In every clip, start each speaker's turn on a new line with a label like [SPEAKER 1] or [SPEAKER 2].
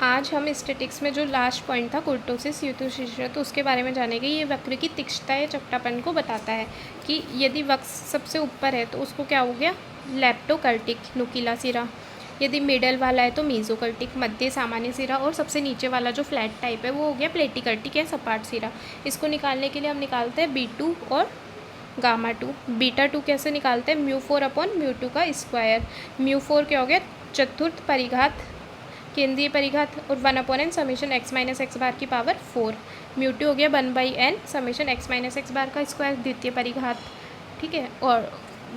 [SPEAKER 1] आज हम स्टैटिक्स में जो लास्ट पॉइंट था कुर्टोसिस यूथोसिस, तो उसके बारे में जानेंगे। ये वक्र की तीक्ष्णता या चपटापन को बताता है कि यदि वक्र सबसे ऊपर है तो उसको क्या हो गया, लेप्टोकर्टिक नुकीला सिरा। यदि मिडल वाला है तो मीजोकर्टिक मध्य सामान्य सिरा, और सबसे नीचे वाला जो फ्लैट टाइप है वो हो गया प्लेटिकर्टिक या सपाट सिरा। इसको निकालने के लिए हम निकालते हैं B2 और गामा 2। बीटा 2 कैसे निकालते हैं, μ4 अपॉन μ2 का स्क्वायर। μ4 क्या हो गया, चतुर्थ परिघात केंद्रीय परिघात, और 1 upon n summation x minus x bar की पावर 4। μ2 हो गया 1/n summation x minus x bar का स्क्वायर द्वितीय परिघात। ठीक है, और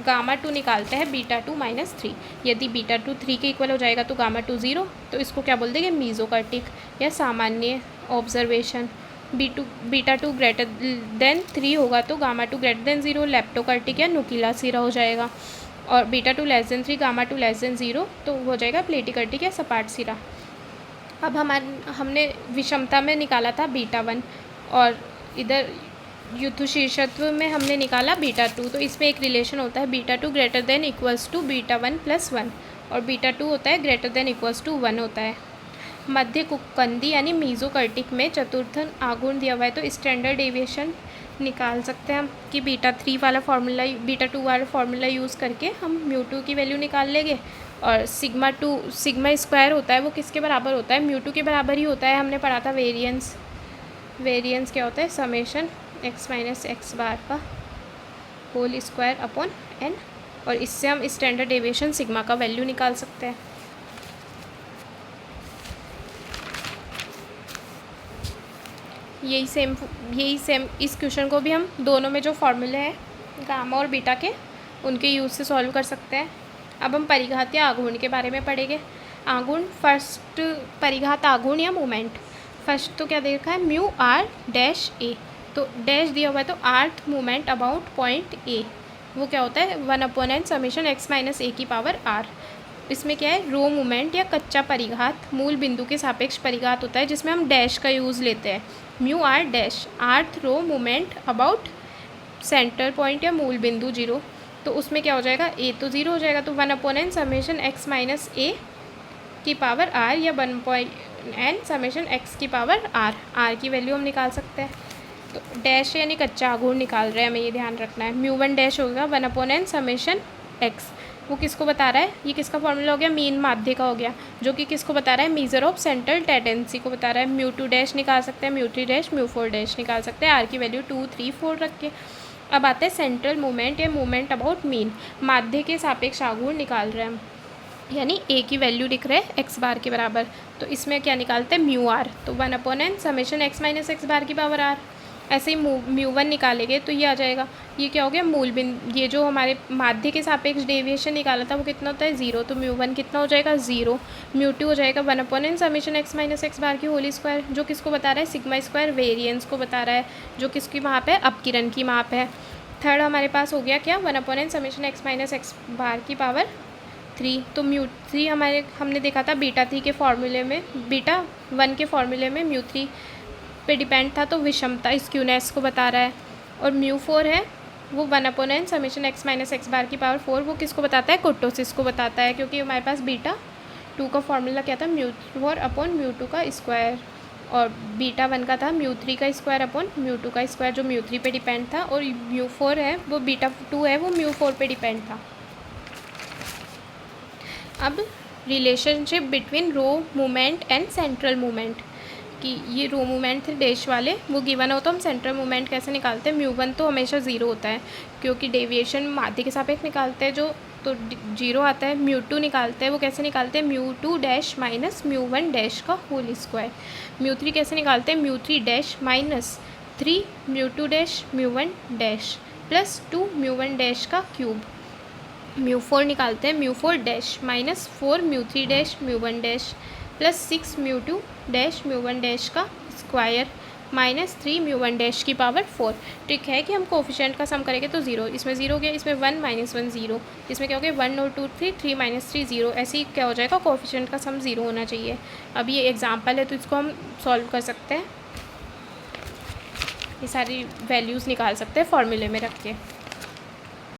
[SPEAKER 1] गामा 2 निकालते हैं बीटा 2 माइनस 3। यदि बीटा 2 3 के इक्वल हो जाएगा तो गामा 2 0, तो इसको क्या बोल देंगे, मीजोकर्टिक या सामान्य ऑब्जर्वेशन। बीटा 2 ग्रेटर देन 3 होगा तो गामा 2 ग्रेटर देन 0 लेप्टोकर्टिक या नुकीला सिरा हो जाएगा, और beta 2 less than 3 gamma 2 less than 0 तो हो जाएगा प्लेटिकर्टिक या सपाट सिरा। अब हमने विषमता में निकाला था बीटा 1, और इधर युद्धशीर्षत्व में हमने निकाला बीटा 2। तो इसमें एक रिलेशन होता है, beta 2 greater than equals to beta 1 plus 1, और बीटा 2 होता है ग्रेटर देन इक्वल्स टू 1 होता है। मध्य कुक्कंदी यानी मीजोकर्टिक में चतुर्थन आघूर्ण दिया हुआ है, तो स्टैंडर्ड डेविएशन निकाल सकते हैं हम कि बीटा 2 वाला फार्मूला यूज़ करके हम μ2 की वैल्यू निकाल लेंगे। और सिग्मा स्क्वायर होता है वो किसके बराबर होता है, μ2 के बराबर ही होता है। हमने पढ़ा था वेरिएंस क्या होता है, summation x minus x bar का होल स्क्वायर अपॉन n, और इससे हम स्टैंडर्ड डेविएशन सिग्मा का वैल्यू निकाल सकते हैं। यही सेम इस क्वेश्चन को भी हम दोनों में जो फॉर्मूले हैं गामा और बीटा के, उनके यूज़ से सॉल्व कर सकते हैं। अब हम परिघात या आघूर्ण के बारे में पढ़ेंगे। आघूर्ण, फर्स्ट परिघात आघूर्ण या मोमेंट। फर्स्ट तो क्या देखा है, म्यू आर डैश ए, तो डैश दिया हुआ है तो आर्थ मोमेंट अबाउट पॉइंट ए, वो क्या होता है 1 upon n summation x minus a की पावर आर। इसमें क्या है, रो मोमेंट या कच्चा परिघात मूल बिंदु के सापेक्ष परिघात होता है जिसमें हम डैश का यूज़ लेते हैं। म्यू आर डैश आर्थ रो मोमेंट अबाउट सेंटर पॉइंट या मूल बिंदु 0, तो उसमें क्या हो जाएगा, ए तो 0 हो जाएगा, तो 1 upon n summation x minus a की पावर आर, या 1 पॉइंट एन समेशन एक्स की पावर आर की वैल्यू हम निकाल सकते हैं। तो डैश यानी कच्चा आघूर्ण निकाल रहे हैं, हमें ये ध्यान रखना है। μ1 डैश होगा 1 अपॉन एन समेशन एक्स, वो किसको बता रहा है, ये किसका फॉर्मूला हो गया, मीन माध्य का हो गया, जो कि किसको बता रहा है, मेजर ऑफ सेंट्रल टेंडेंसी को बता रहा है। μ2 डैश निकाल सकते हैं, μ3 डैश, μ4 डैश निकाल सकते हैं, आर की वैल्यू 2 3 4 रख के। अब आते हैं सेंट्रल मोमेंट या मोमेंट अबाउट मीन, माध्य के सापेक्ष आघूर्ण निकाल रहे हैं हम, यानी ए की वैल्यू लिख रहे हैं एक्स बार के बराबर। तो इसमें क्या निकालते हैं, म्यू आर, तो 1 upon n summation x minus x bar की पावर आर। ऐसे ही μ1 निकालेंगे तो ये आ जाएगा, ये क्या हो गया, मूल बिंदु, ये जो हमारे माध्य के सापेक्ष डेविएशन निकाला था वो कितना होता है 0, तो μ1 कितना हो जाएगा 0। μ2 हो जाएगा 1 upon n summation x minus x bar की होल स्क्वायर, जो किसको बता रहा है, सिग्मा स्क्वायर वेरिएंस को बता रहा है, जो किसकी माप है, अपकिरण की माप है। थर्ड हमारे पास हो गया क्या, 1 upon n summation x minus x bar की पावर 3, तो μ3 हमने देखा था बीटा 3 के फॉर्मूले में, बीटा 1 के फॉर्मूले में μ3 पे डिपेंड था, तो विषमता स्क्यूनेस को बता रहा है। और μ4 है वो 1 upon n summation x minus x bar की पावर 4, वो किसको बताता है, कुर्टोसिस को बताता है, क्योंकि हमारे पास बीटा 2 का फॉर्मूला क्या था, μ4 अपॉन μ2 का स्क्वायर, और बीटा 1 का था μ3 का स्क्वायर अपॉन μ2 का स्क्वायर, जो μ3 पे डिपेंड था, और μ4 है वो बीटा 2 है वो μ4 पे डिपेंड था। अब relationship between row movement and central movement, कि ये रो मूवमेंट थे डैश वाले, वो गिवन हो तो हम सेंट्रल मूवमेंट कैसे निकालते हैं। μ1 तो हमेशा 0 होता है, क्योंकि डेविएशन माध्य के सापेक्ष निकालते हैं जो, तो 0 आता है। μ2 निकालते हैं, वो कैसे निकालते हैं, μ2 डैश माइनस μ1 डैश का होल स्क्वायर। μ3 कैसे निकालते हैं, μ3 dash minus 3 μ2 dash μ1 dash plus 2 μ1 dash का क्यूब। μ4 निकालते हैं, μ4 dash minus 4 μ3 dash μ1 dash plus 6 μ2 dash μ1 dash का स्क्वायर माइनस 3 μ1 डैश की पावर 4। ट्रिक है कि हम कोफिशिएंट का सम करेंगे तो 0, इसमें 0 हो गया, इसमें 1 माइनस 1 0, इसमें क्या हो गया 1 और 2 3 3 माइनस 3 0, ऐसे ही क्या हो जाएगा, कोफिशिएंट का सम 0 होना चाहिए। अब ये एग्जाम्पल है तो इसको हम सॉल्व कर सकते हैं, ये सारी वैल्यूज़ निकाल सकते हैं फॉर्मूले में रख के।